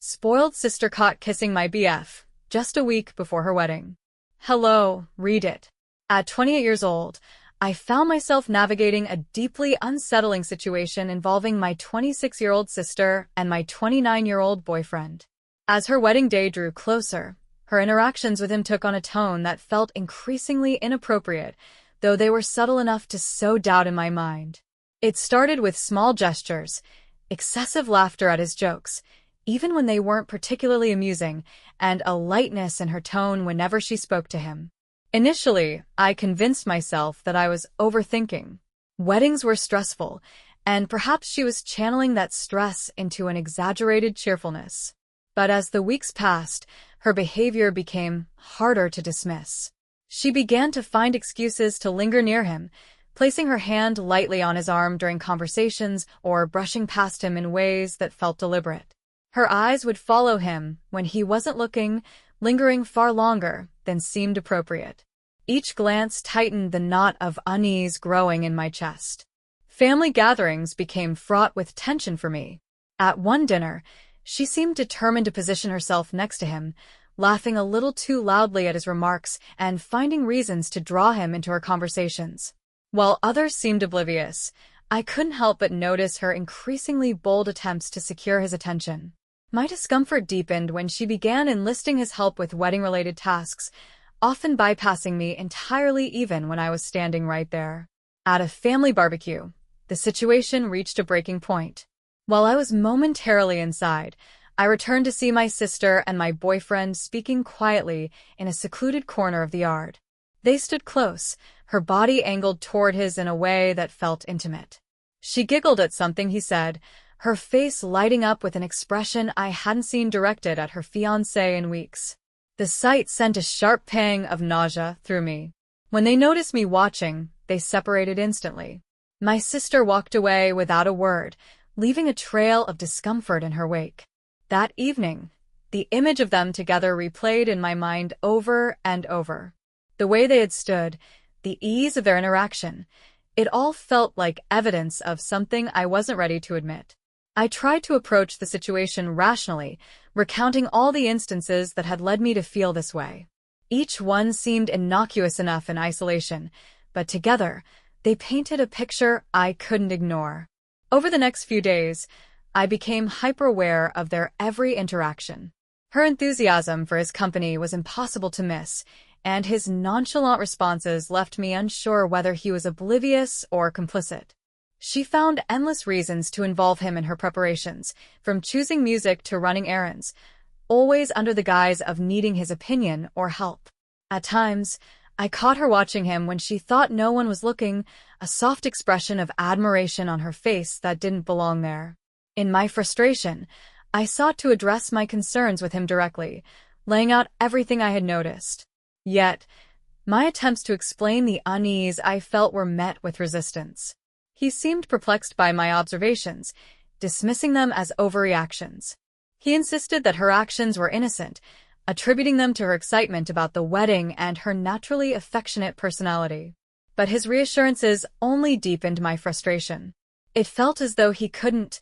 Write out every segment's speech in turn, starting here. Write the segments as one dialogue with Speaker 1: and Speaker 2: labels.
Speaker 1: Spoiled sister caught kissing my BF, just a week before her wedding. Hello, read it. At 28 years old, I found myself navigating a deeply unsettling situation involving my 26-year-old sister and my 29-year-old boyfriend. As her wedding day drew closer, her interactions with him took on a tone that felt increasingly inappropriate, though they were subtle enough to sow doubt in my mind. It started with small gestures, excessive laughter at his jokes, even when they weren't particularly amusing, and a lightness in her tone whenever she spoke to him. Initially, I convinced myself that I was overthinking. Weddings were stressful, and perhaps she was channeling that stress into an exaggerated cheerfulness. But as the weeks passed, her behavior became harder to dismiss. She began to find excuses to linger near him, placing her hand lightly on his arm during conversations or brushing past him in ways that felt deliberate. Her eyes would follow him when he wasn't looking, lingering far longer than seemed appropriate. Each glance tightened the knot of unease growing in my chest. Family gatherings became fraught with tension for me. At one dinner, she seemed determined to position herself next to him, laughing a little too loudly at his remarks and finding reasons to draw him into her conversations. While others seemed oblivious, I couldn't help but notice her increasingly bold attempts to secure his attention. My discomfort deepened when she began enlisting his help with wedding-related tasks, often bypassing me entirely even when I was standing right there. At a family barbecue, the situation reached a breaking point. While I was momentarily inside, I returned to see my sister and my boyfriend speaking quietly in a secluded corner of the yard. They stood close, her body angled toward his in a way that felt intimate. She giggled at something he said, her face lighting up with an expression I hadn't seen directed at her fiancé in weeks. The sight sent a sharp pang of nausea through me. When they noticed me watching, they separated instantly. My sister walked away without a word, leaving a trail of discomfort in her wake. That evening, the image of them together replayed in my mind over and over. The way they had stood, the ease of their interaction, it all felt like evidence of something I wasn't ready to admit. I tried to approach the situation rationally, recounting all the instances that had led me to feel this way. Each one seemed innocuous enough in isolation, but together, they painted a picture I couldn't ignore. Over the next few days, I became hyper-aware of their every interaction. Her enthusiasm for his company was impossible to miss, and his nonchalant responses left me unsure whether he was oblivious or complicit. She found endless reasons to involve him in her preparations, from choosing music to running errands, always under the guise of needing his opinion or help. At times, I caught her watching him when she thought no one was looking, a soft expression of admiration on her face that didn't belong there. In my frustration, I sought to address my concerns with him directly, laying out everything I had noticed. Yet, my attempts to explain the unease I felt were met with resistance. He seemed perplexed by my observations, dismissing them as overreactions. He insisted that her actions were innocent, attributing them to her excitement about the wedding and her naturally affectionate personality. But his reassurances only deepened my frustration. It felt as though he couldn't,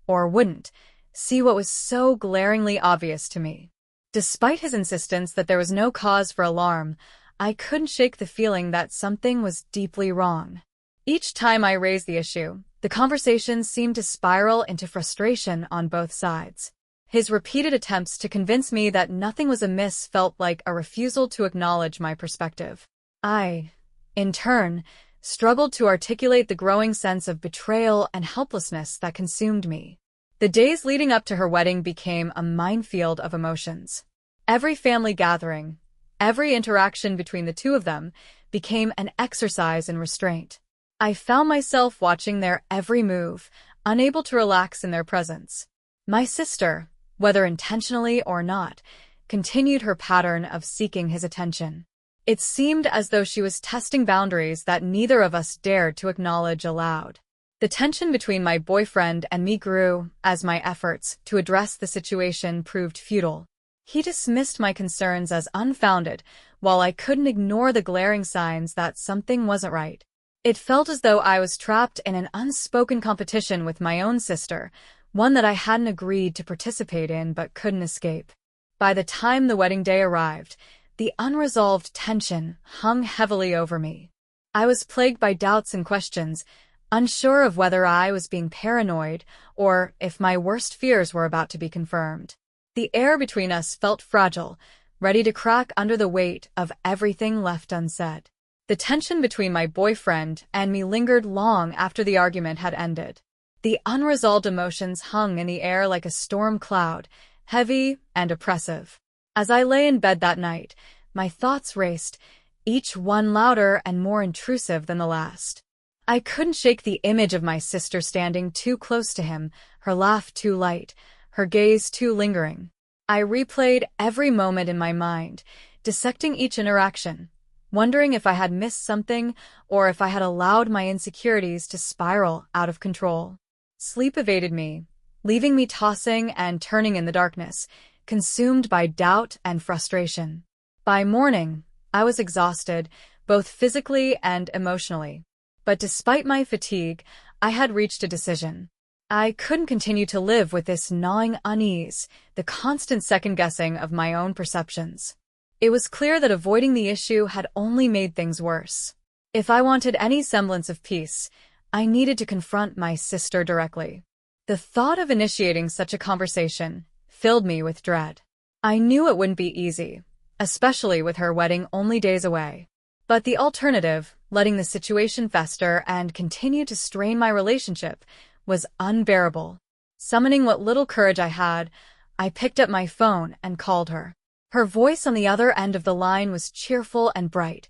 Speaker 1: or wouldn't, see what was so glaringly obvious to me. Despite his insistence that there was no cause for alarm, I couldn't shake the feeling that something was deeply wrong. Each time I raised the issue, the conversation seemed to spiral into frustration on both sides. His repeated attempts to convince me that nothing was amiss felt like a refusal to acknowledge my perspective. I, in turn, struggled to articulate the growing sense of betrayal and helplessness that consumed me. The days leading up to her wedding became a minefield of emotions. Every family gathering, every interaction between the two of them, became an exercise in restraint. I found myself watching their every move, unable to relax in their presence. My sister, whether intentionally or not, continued her pattern of seeking his attention. It seemed as though she was testing boundaries that neither of us dared to acknowledge aloud. The tension between my boyfriend and me grew as my efforts to address the situation proved futile. He dismissed my concerns as unfounded, while I couldn't ignore the glaring signs that something wasn't right. It felt as though I was trapped in an unspoken competition with my own sister, one that I hadn't agreed to participate in but couldn't escape. By the time the wedding day arrived, the unresolved tension hung heavily over me. I was plagued by doubts and questions, unsure of whether I was being paranoid or if my worst fears were about to be confirmed. The air between us felt fragile, ready to crack under the weight of everything left unsaid. The tension between my boyfriend and me lingered long after the argument had ended. The unresolved emotions hung in the air like a storm cloud, heavy and oppressive. As I lay in bed that night, my thoughts raced, each one louder and more intrusive than the last. I couldn't shake the image of my sister standing too close to him, her laugh too light, her gaze too lingering. I replayed every moment in my mind, dissecting each interaction, wondering if I had missed something or if I had allowed my insecurities to spiral out of control. Sleep evaded me, leaving me tossing and turning in the darkness, consumed by doubt and frustration. By morning, I was exhausted, both physically and emotionally. But despite my fatigue, I had reached a decision. I couldn't continue to live with this gnawing unease, the constant second-guessing of my own perceptions. It was clear that avoiding the issue had only made things worse. If I wanted any semblance of peace, I needed to confront my sister directly. The thought of initiating such a conversation filled me with dread. I knew it wouldn't be easy, especially with her wedding only days away. But the alternative, letting the situation fester and continue to strain my relationship, was unbearable. Summoning what little courage I had, I picked up my phone and called her. Her voice on the other end of the line was cheerful and bright,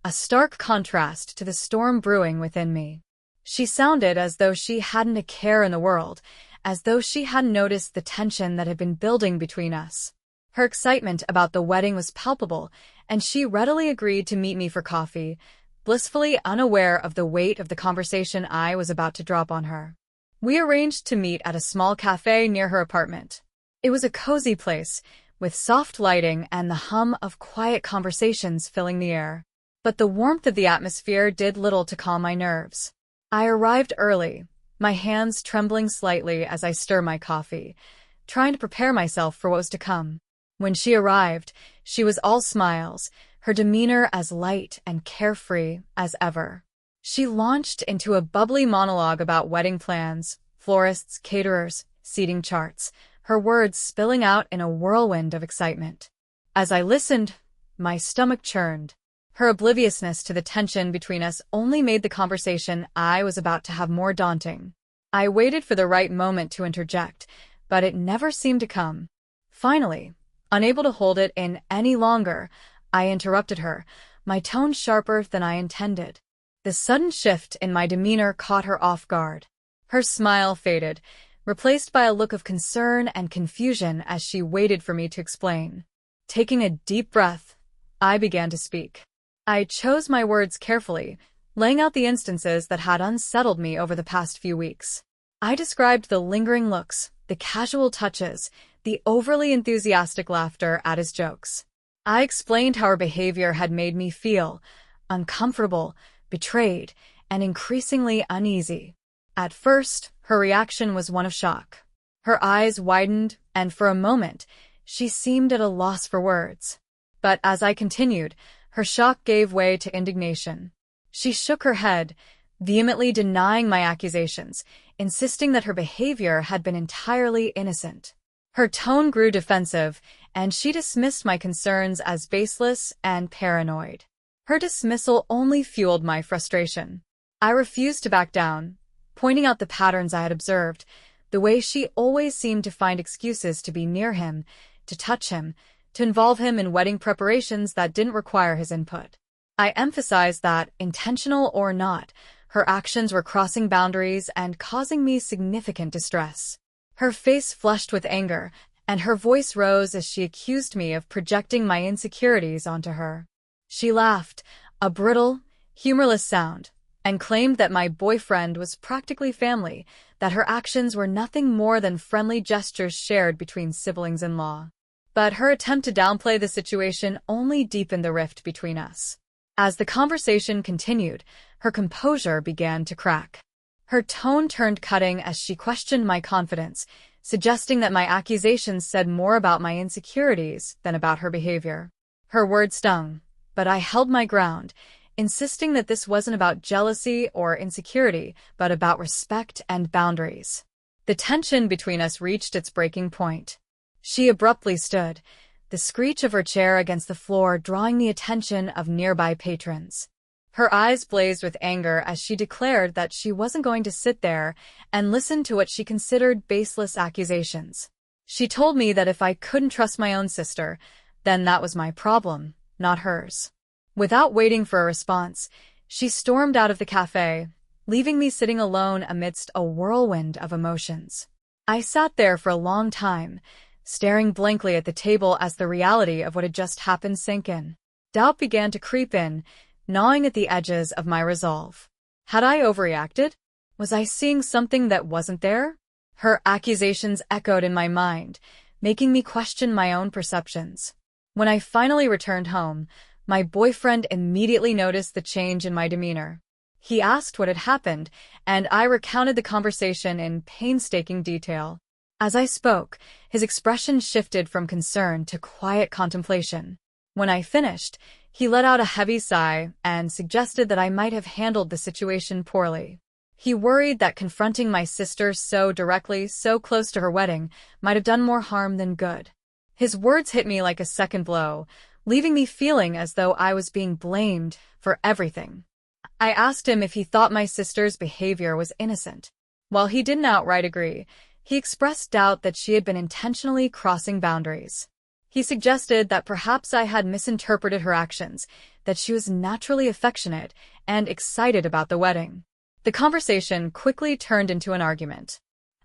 Speaker 1: a stark contrast to the storm brewing within me. She sounded as though she hadn't a care in the world, as though she hadn't noticed the tension that had been building between us. Her excitement about the wedding was palpable, and she readily agreed to meet me for coffee, blissfully unaware of the weight of the conversation I was about to drop on her. We arranged to meet at a small cafe near her apartment. It was a cozy place, with soft lighting and the hum of quiet conversations filling the air. But the warmth of the atmosphere did little to calm my nerves. I arrived early, my hands trembling slightly as I stirred my coffee, trying to prepare myself for what was to come. When she arrived, she was all smiles, her demeanor as light and carefree as ever. She launched into a bubbly monologue about wedding plans, florists, caterers, seating charts, her words spilling out in a whirlwind of excitement. As I listened, my stomach churned. Her obliviousness to the tension between us only made the conversation I was about to have more daunting. I waited for the right moment to interject, but it never seemed to come. Finally, unable to hold it in any longer, I interrupted her, my tone sharper than I intended. The sudden shift in my demeanor caught her off guard. Her smile faded, replaced by a look of concern and confusion as she waited for me to explain. Taking a deep breath, I began to speak. I chose my words carefully, laying out the instances that had unsettled me over the past few weeks. I described the lingering looks, the casual touches, the overly enthusiastic laughter at his jokes. I explained how her behavior had made me feel uncomfortable, betrayed, and increasingly uneasy. At first, her reaction was one of shock. Her eyes widened, and for a moment, she seemed at a loss for words. But as I continued, her shock gave way to indignation. She shook her head, vehemently denying my accusations, insisting that her behavior had been entirely innocent. Her tone grew defensive, and she dismissed my concerns as baseless and paranoid. Her dismissal only fueled my frustration. I refused to back down, pointing out the patterns I had observed, the way she always seemed to find excuses to be near him, to touch him, to involve him in wedding preparations that didn't require his input. I emphasized that, intentional or not, her actions were crossing boundaries and causing me significant distress. Her face flushed with anger, and her voice rose as she accused me of projecting my insecurities onto her. She laughed, a brittle, humorless sound, and claimed that my boyfriend was practically family, that her actions were nothing more than friendly gestures shared between siblings-in-law. But her attempt to downplay the situation only deepened the rift between us. As the conversation continued, her composure began to crack. Her tone turned cutting as she questioned my confidence, suggesting that my accusations said more about my insecurities than about her behavior. Her words stung, but I held my ground, insisting that this wasn't about jealousy or insecurity, but about respect and boundaries. The tension between us reached its breaking point. She abruptly stood, the screech of her chair against the floor drawing the attention of nearby patrons. Her eyes blazed with anger as she declared that she wasn't going to sit there and listen to what she considered baseless accusations. She told me that if I couldn't trust my own sister, then that was my problem, not hers. Without waiting for a response, she stormed out of the cafe, leaving me sitting alone amidst a whirlwind of emotions. I sat there for a long time, staring blankly at the table as the reality of what had just happened sank in. Doubt began to creep in, gnawing at the edges of my resolve. Had I overreacted? Was I seeing something that wasn't there? Her accusations echoed in my mind, making me question my own perceptions. When I finally returned home, my boyfriend immediately noticed the change in my demeanor. He asked what had happened, and I recounted the conversation in painstaking detail. As I spoke, his expression shifted from concern to quiet contemplation. When I finished, he let out a heavy sigh and suggested that I might have handled the situation poorly. He worried that confronting my sister so directly, so close to her wedding, might have done more harm than good. His words hit me like a second blow, leaving me feeling as though I was being blamed for everything. I asked him if he thought my sister's behavior was innocent. While he didn't outright agree, he expressed doubt that she had been intentionally crossing boundaries. He suggested that perhaps I had misinterpreted her actions, that she was naturally affectionate and excited about the wedding. The conversation quickly turned into an argument.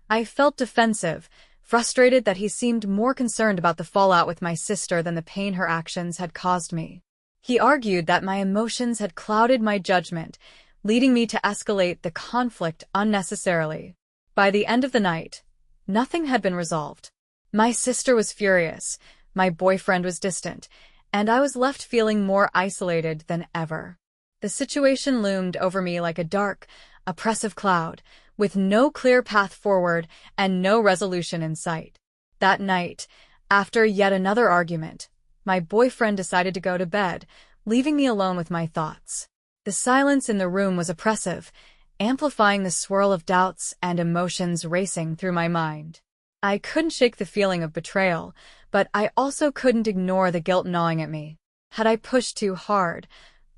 Speaker 1: I felt defensive, frustrated that he seemed more concerned about the fallout with my sister than the pain her actions had caused me. He argued that my emotions had clouded my judgment, leading me to escalate the conflict unnecessarily. By the end of the night, nothing had been resolved. My sister was furious, my boyfriend was distant, and I was left feeling more isolated than ever. The situation loomed over me like a dark, oppressive cloud, with no clear path forward and no resolution in sight. That night, after yet another argument, my boyfriend decided to go to bed, leaving me alone with my thoughts. The silence in the room was oppressive, amplifying the swirl of doubts and emotions racing through my mind. I couldn't shake the feeling of betrayal, but I also couldn't ignore the guilt gnawing at me. Had I pushed too hard,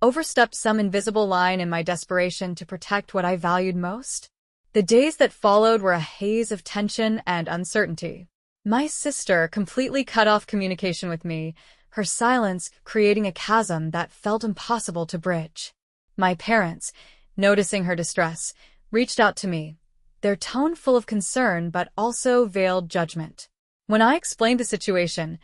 Speaker 1: overstepped some invisible line in my desperation to protect what I valued most? The days that followed were a haze of tension and uncertainty. My sister completely cut off communication with me, her silence creating a chasm that felt impossible to bridge. My parents, noticing her distress, reached out to me, their tone full of concern but also veiled judgment. When I explained the situation,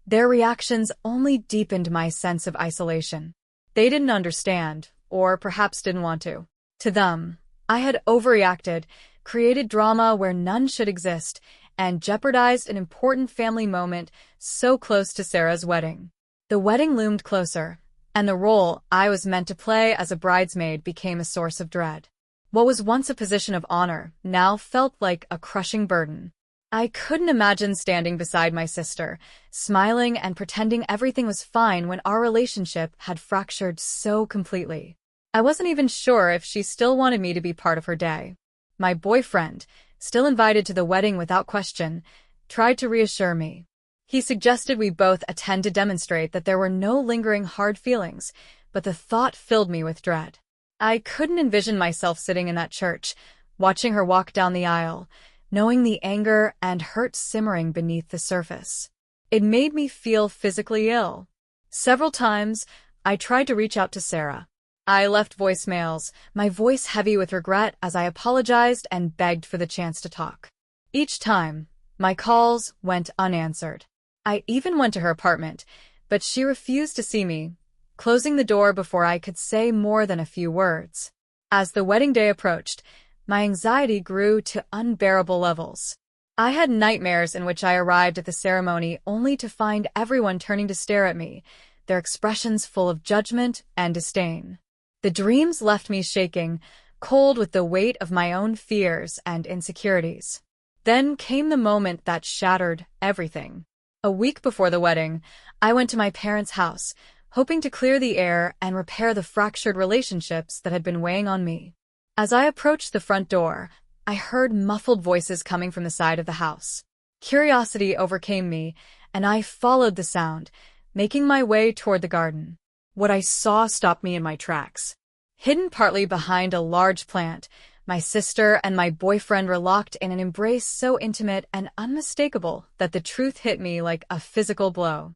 Speaker 1: their reactions only deepened my sense of isolation. They didn't understand, or perhaps didn't want to. To them, I had overreacted, created drama where none should exist, and jeopardized an important family moment so close to Sarah's wedding. The wedding loomed closer, and the role I was meant to play as a bridesmaid became a source of dread. What was once a position of honor now felt like a crushing burden. I couldn't imagine standing beside my sister, smiling and pretending everything was fine when our relationship had fractured so completely. I wasn't even sure if she still wanted me to be part of her day. My boyfriend, still invited to the wedding without question, tried to reassure me. He suggested we both attend to demonstrate that there were no lingering hard feelings, but the thought filled me with dread. I couldn't envision myself sitting in that church, watching her walk down the aisle, knowing the anger and hurt simmering beneath the surface. It made me feel physically ill. Several times, I tried to reach out to Sarah. I left voicemails, my voice heavy with regret as I apologized and begged for the chance to talk. Each time, my calls went unanswered. I even went to her apartment, but she refused to see me, closing the door before I could say more than a few words. As the wedding day approached, my anxiety grew to unbearable levels. I had nightmares in which I arrived at the ceremony only to find everyone turning to stare at me, their expressions full of judgment and disdain. The dreams left me shaking, cold with the weight of my own fears and insecurities. Then came the moment that shattered everything. A week before the wedding, I went to my parents' house, hoping to clear the air and repair the fractured relationships that had been weighing on me. As I approached the front door, I heard muffled voices coming from the side of the house. Curiosity overcame me, and I followed the sound, making my way toward the garden. What I saw stopped me in my tracks. Hidden partly behind a large plant, my sister and my boyfriend were locked in an embrace so intimate and unmistakable that the truth hit me like a physical blow.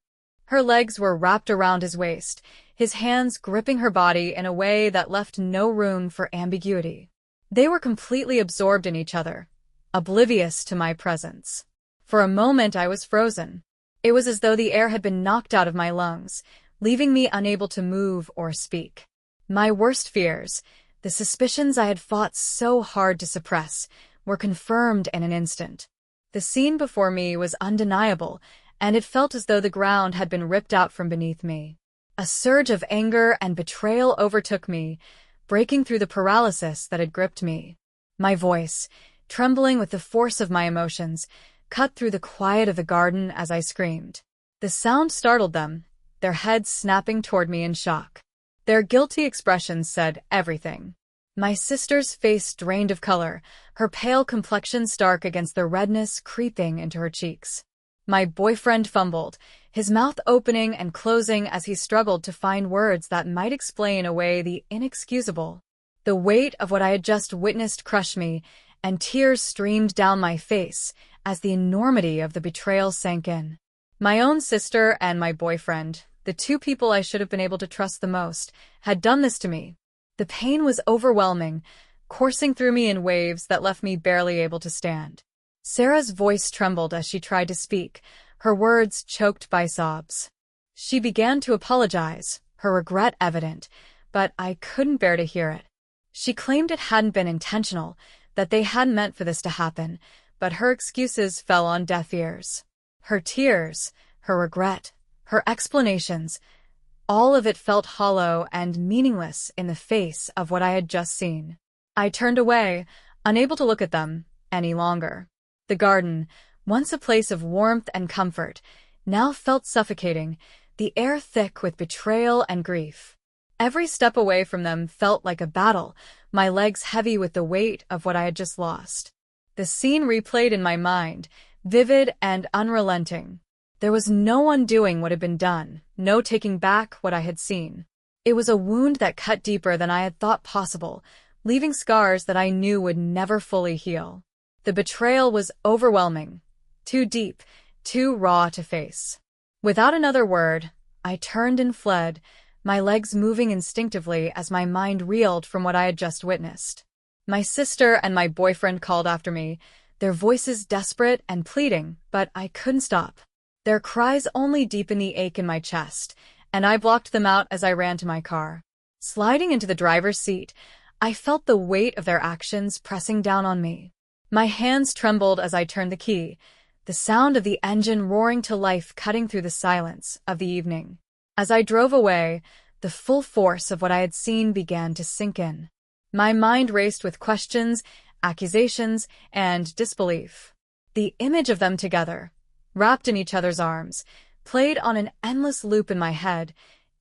Speaker 1: Her legs were wrapped around his waist, his hands gripping her body in a way that left no room for ambiguity. They were completely absorbed in each other, oblivious to my presence. For a moment I was frozen. It was as though the air had been knocked out of my lungs, leaving me unable to move or speak. My worst fears, the suspicions I had fought so hard to suppress, were confirmed in an instant. The scene before me was undeniable, and it felt as though the ground had been ripped out from beneath me. A surge of anger and betrayal overtook me, breaking through the paralysis that had gripped me. My voice, trembling with the force of my emotions, cut through the quiet of the garden as I screamed. The sound startled them, their heads snapping toward me in shock. Their guilty expressions said everything. My sister's face drained of color, her pale complexion stark against the redness creeping into her cheeks. My boyfriend fumbled, his mouth opening and closing as he struggled to find words that might explain away the inexcusable. The weight of what I had just witnessed crushed me, and tears streamed down my face as the enormity of the betrayal sank in. My own sister and my boyfriend, the two people I should have been able to trust the most, had done this to me. The pain was overwhelming, coursing through me in waves that left me barely able to stand. Sarah's voice trembled as she tried to speak, her words choked by sobs. She began to apologize, her regret evident, but I couldn't bear to hear it. She claimed it hadn't been intentional, that they hadn't meant for this to happen, but her excuses fell on deaf ears. Her tears, her regret, her explanations, all of it felt hollow and meaningless in the face of what I had just seen. I turned away, unable to look at them any longer. The garden, once a place of warmth and comfort, now felt suffocating, the air thick with betrayal and grief. Every step away from them felt like a battle, my legs heavy with the weight of what I had just lost. The scene replayed in my mind, vivid and unrelenting. There was no undoing what had been done, no taking back what I had seen. It was a wound that cut deeper than I had thought possible, leaving scars that I knew would never fully heal. The betrayal was overwhelming, too deep, too raw to face. Without another word, I turned and fled, my legs moving instinctively as my mind reeled from what I had just witnessed. My sister and my boyfriend called after me, their voices desperate and pleading, but I couldn't stop. Their cries only deepened the ache in my chest, and I blocked them out as I ran to my car. Sliding into the driver's seat, I felt the weight of their actions pressing down on me. My hands trembled as I turned the key, the sound of the engine roaring to life cutting through the silence of the evening. As I drove away, the full force of what I had seen began to sink in. My mind raced with questions, accusations, and disbelief. The image of them together, wrapped in each other's arms, played on an endless loop in my head,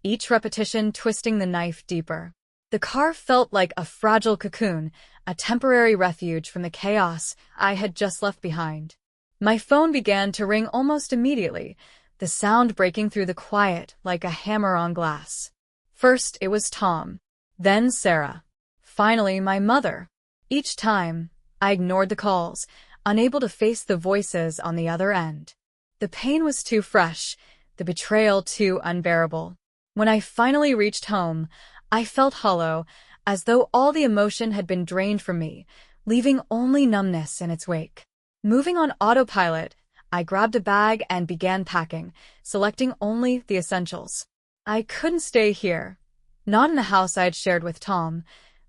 Speaker 1: each repetition twisting the knife deeper. The car felt like a fragile cocoon, a temporary refuge from the chaos I had just left behind. My phone began to ring almost immediately, the sound breaking through the quiet like a hammer on glass. First it was Tom, then Sarah, finally my mother. Each time, I ignored the calls, unable to face the voices on the other end. The pain was too fresh, the betrayal too unbearable. When I finally reached home, I felt hollow, as though all the emotion had been drained from me, leaving only numbness in its wake. Moving on autopilot, I grabbed a bag and began packing, selecting only the essentials. I couldn't stay here, not in the house I had shared with Tom,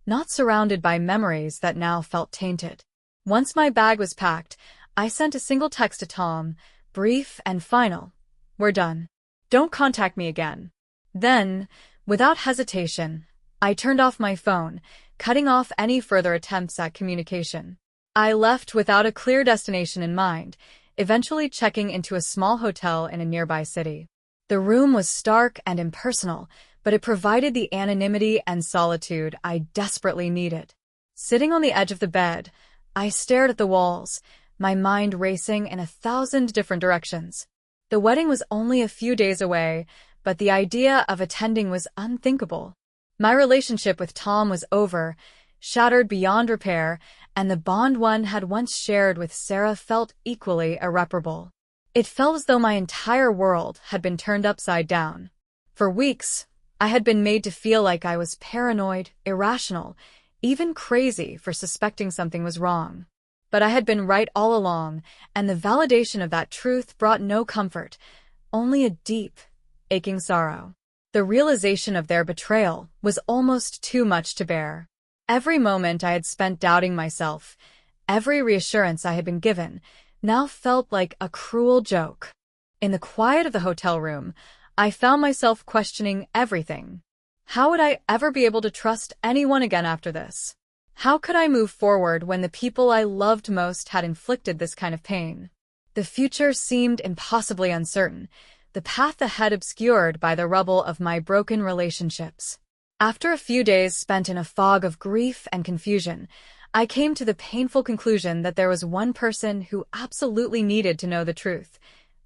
Speaker 1: not surrounded by memories that now felt tainted. Once my bag was packed, I sent a single text to Tom, brief and final. "We're done. Don't contact me again." Then, without hesitation, I turned off my phone, cutting off any further attempts at communication. I left without a clear destination in mind, eventually checking into a small hotel in a nearby city. The room was stark and impersonal, but it provided the anonymity and solitude I desperately needed. Sitting on the edge of the bed, I stared at the walls, my mind racing in 1,000 different directions. The wedding was only a few days away, but the idea of attending was unthinkable. My relationship with Tom was over, shattered beyond repair, and the bond one had once shared with Sarah felt equally irreparable. It felt as though my entire world had been turned upside down. For weeks, I had been made to feel like I was paranoid, irrational, even crazy for suspecting something was wrong. But I had been right all along, and the validation of that truth brought no comfort, only a deep, aching sorrow. The realization of their betrayal was almost too much to bear. Every moment I had spent doubting myself, every reassurance I had been given, now felt like a cruel joke. In the quiet of the hotel room, I found myself questioning everything. How would I ever be able to trust anyone again after this? How could I move forward when the people I loved most had inflicted this kind of pain? The future seemed impossibly uncertain, the path ahead obscured by the rubble of my broken relationships. After a few days spent in a fog of grief and confusion, I came to the painful conclusion that there was one person who absolutely needed to know the truth.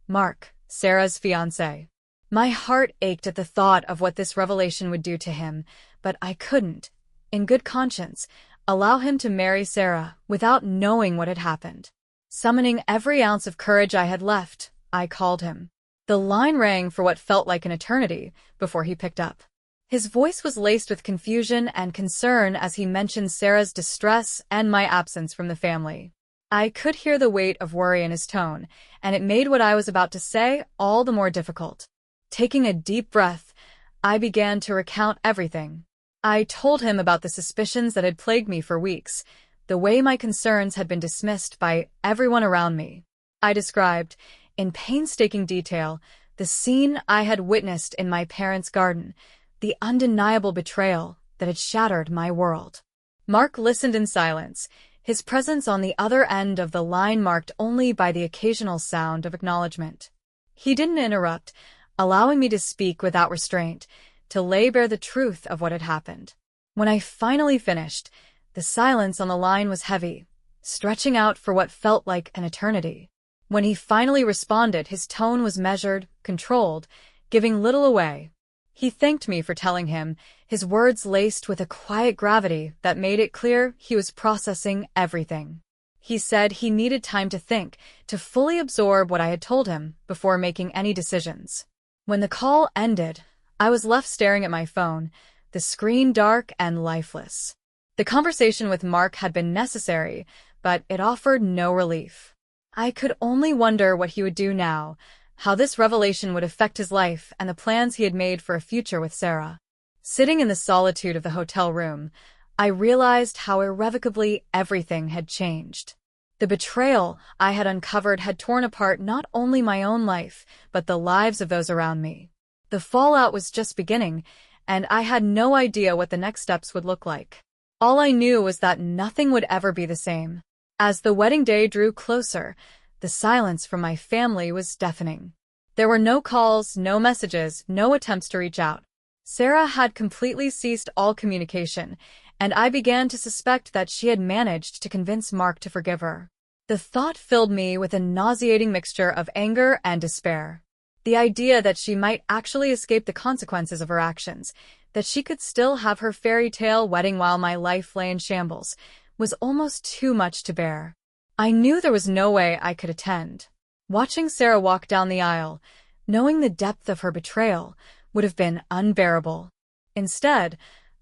Speaker 1: Mark, Sarah's fiancé. My heart ached at the thought of what this revelation would do to him, but I couldn't, in good conscience, allow him to marry Sarah without knowing what had happened. Summoning every ounce of courage I had left, I called him. The line rang for what felt like an eternity before he picked up. His voice was laced with confusion and concern as he mentioned Sarah's distress and my absence from the family. I could hear the weight of worry in his tone, and it made what I was about to say all the more difficult. Taking a deep breath, I began to recount everything. I told him about the suspicions that had plagued me for weeks, the way my concerns had been dismissed by everyone around me. I described, in painstaking detail, the scene I had witnessed in my parents' garden, the undeniable betrayal that had shattered my world. Mark listened in silence, his presence on the other end of the line marked only by the occasional sound of acknowledgement. He didn't interrupt, allowing me to speak without restraint, to lay bare the truth of what had happened. When I finally finished, the silence on the line was heavy, stretching out for what felt like an eternity. When he finally responded, his tone was measured, controlled, giving little away. He thanked me for telling him, his words laced with a quiet gravity that made it clear he was processing everything. He said he needed time to think, to fully absorb what I had told him before making any decisions. When the call ended, I was left staring at my phone, the screen dark and lifeless. The conversation with Mark had been necessary, but it offered no relief. I could only wonder what he would do now, how this revelation would affect his life and the plans he had made for a future with Sarah. Sitting in the solitude of the hotel room, I realized how irrevocably everything had changed. The betrayal I had uncovered had torn apart not only my own life, but the lives of those around me. The fallout was just beginning, and I had no idea what the next steps would look like. All I knew was that nothing would ever be the same. As the wedding day drew closer, the silence from my family was deafening. There were no calls, no messages, no attempts to reach out. Sarah had completely ceased all communication, and I began to suspect that she had managed to convince Mark to forgive her. The thought filled me with a nauseating mixture of anger and despair. The idea that she might actually escape the consequences of her actions, that she could still have her fairy tale wedding while my life lay in shambles, was almost too much to bear. I knew there was no way I could attend. Watching Sarah walk down the aisle, knowing the depth of her betrayal, would have been unbearable. Instead,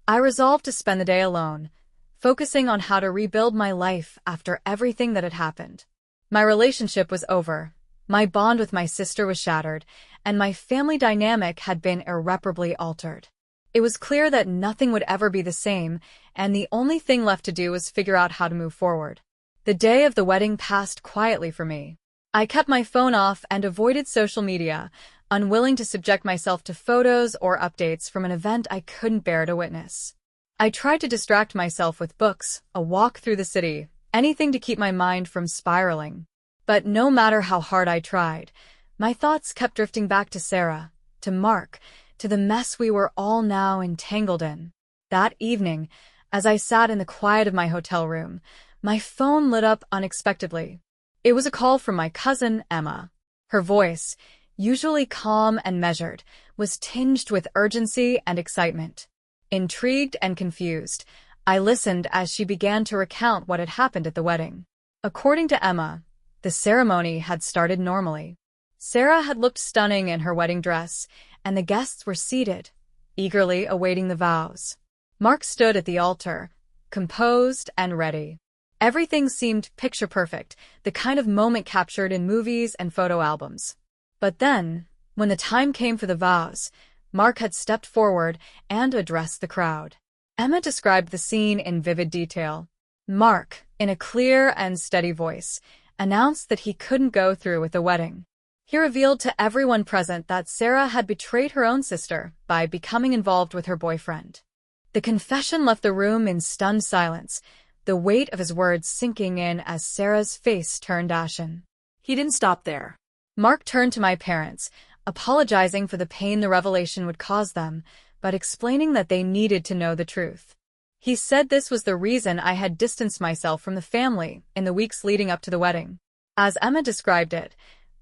Speaker 1: I resolved to spend the day alone, focusing on how to rebuild my life after everything that had happened. My relationship was over, my bond with my sister was shattered, and my family dynamic had been irreparably altered. It was clear that nothing would ever be the same, and the only thing left to do was figure out how to move forward. The day of the wedding passed quietly for me. I kept my phone off and avoided social media, unwilling to subject myself to photos or updates from an event I couldn't bear to witness. I tried to distract myself with books, a walk through the city, anything to keep my mind from spiraling. But no matter how hard I tried, my thoughts kept drifting back to Sarah, to Mark, to the mess we were all now entangled in. That evening, as I sat in the quiet of my hotel room, my phone lit up unexpectedly. It was a call from my cousin, Emma. Her voice, usually calm and measured, was tinged with urgency and excitement. Intrigued and confused, I listened as she began to recount what had happened at the wedding. According to Emma, the ceremony had started normally. Sarah had looked stunning in her wedding dress, and the guests were seated, eagerly awaiting the vows. Mark stood at the altar, composed and ready. Everything seemed picture-perfect, the kind of moment captured in movies and photo albums. But then, when the time came for the vows, Mark had stepped forward and addressed the crowd. Emma described the scene in vivid detail. Mark, in a clear and steady voice, announced that he couldn't go through with the wedding. He revealed to everyone present that Sarah had betrayed her own sister by becoming involved with her boyfriend. The confession left the room in stunned silence, the weight of his words sinking in as Sarah's face turned ashen.
Speaker 2: He didn't stop there.
Speaker 1: Mark turned to my parents, apologizing for the pain the revelation would cause them, but explaining that they needed to know the truth. He said this was the reason I had distanced myself from the family in the weeks leading up to the wedding. As Emma described it,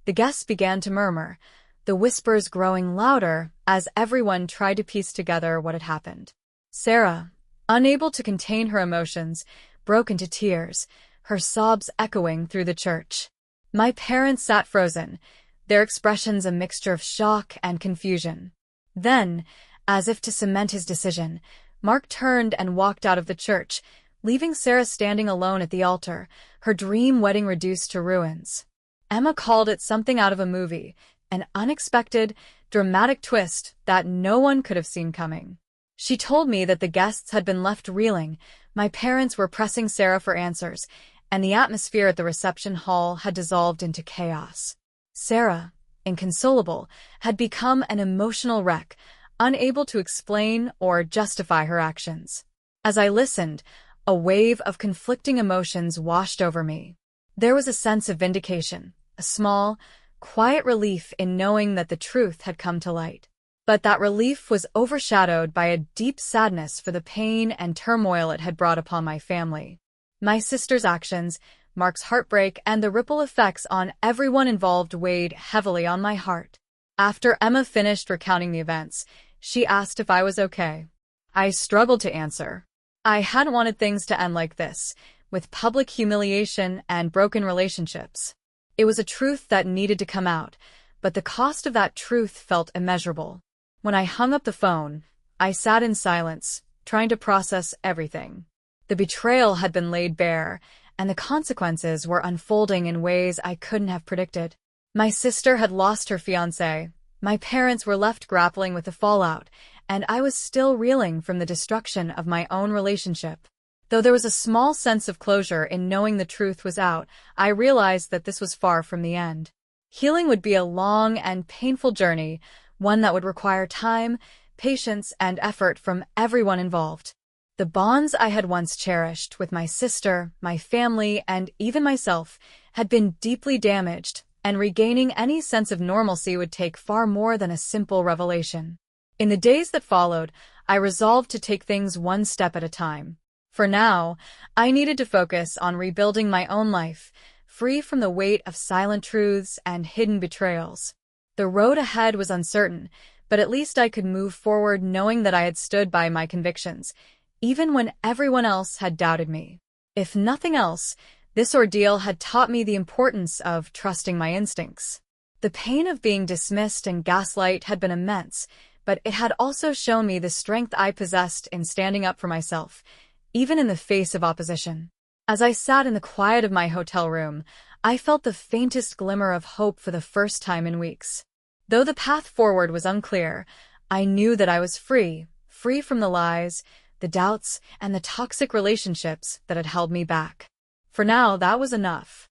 Speaker 1: the guests began to murmur, the whispers growing louder as everyone tried to piece together what had happened. Sarah, unable to contain her emotions, broke into tears, her sobs echoing through the church. My parents sat frozen, their expressions a mixture of shock and confusion. Then, as if to cement his decision, Mark turned and walked out of the church, leaving Sarah standing alone at the altar, her dream wedding reduced to ruins. Emma called it something out of a movie, an unexpected, dramatic twist that no one could have seen coming. She told me that the guests had been left reeling, my parents were pressing Sarah for answers, and the atmosphere at the reception hall had dissolved into chaos. Sarah, inconsolable, had become an emotional wreck, unable to explain or justify her actions. As I listened, a wave of conflicting emotions washed over me. There was a sense of vindication, a small, quiet relief in knowing that the truth had come to light. But that relief was overshadowed by a deep sadness for the pain and turmoil it had brought upon my family. My sister's actions, Mark's heartbreak, and the ripple effects on everyone involved weighed heavily on my heart. After Emma finished recounting the events, she asked if I was okay. I struggled to answer. I hadn't wanted things to end like this, with public humiliation and broken relationships. It was a truth that needed to come out, but the cost of that truth felt immeasurable. When I hung up the phone, I sat in silence, trying to process everything. The betrayal had been laid bare, and the consequences were unfolding in ways I couldn't have predicted. My sister had lost her fiancé, my parents were left grappling with the fallout, and I was still reeling from the destruction of my own relationship. Though there was a small sense of closure in knowing the truth was out, I realized that this was far from the end. Healing would be a long and painful journey, one that would require time, patience, and effort from everyone involved. The bonds I had once cherished with my sister, my family, and even myself had been deeply damaged, and regaining any sense of normalcy would take far more than a simple revelation. In the days that followed, I resolved to take things one step at a time. For now, I needed to focus on rebuilding my own life, free from the weight of silent truths and hidden betrayals. The road ahead was uncertain, but at least I could move forward knowing that I had stood by my convictions, even when everyone else had doubted me. If nothing else, this ordeal had taught me the importance of trusting my instincts. The pain of being dismissed and gaslight had been immense, but it had also shown me the strength I possessed in standing up for myself, even in the face of opposition. As I sat in the quiet of my hotel room, I felt the faintest glimmer of hope for the first time in weeks. Though the path forward was unclear, I knew that I was free from the lies, the doubts, and the toxic relationships that had held me back. For now, that was enough.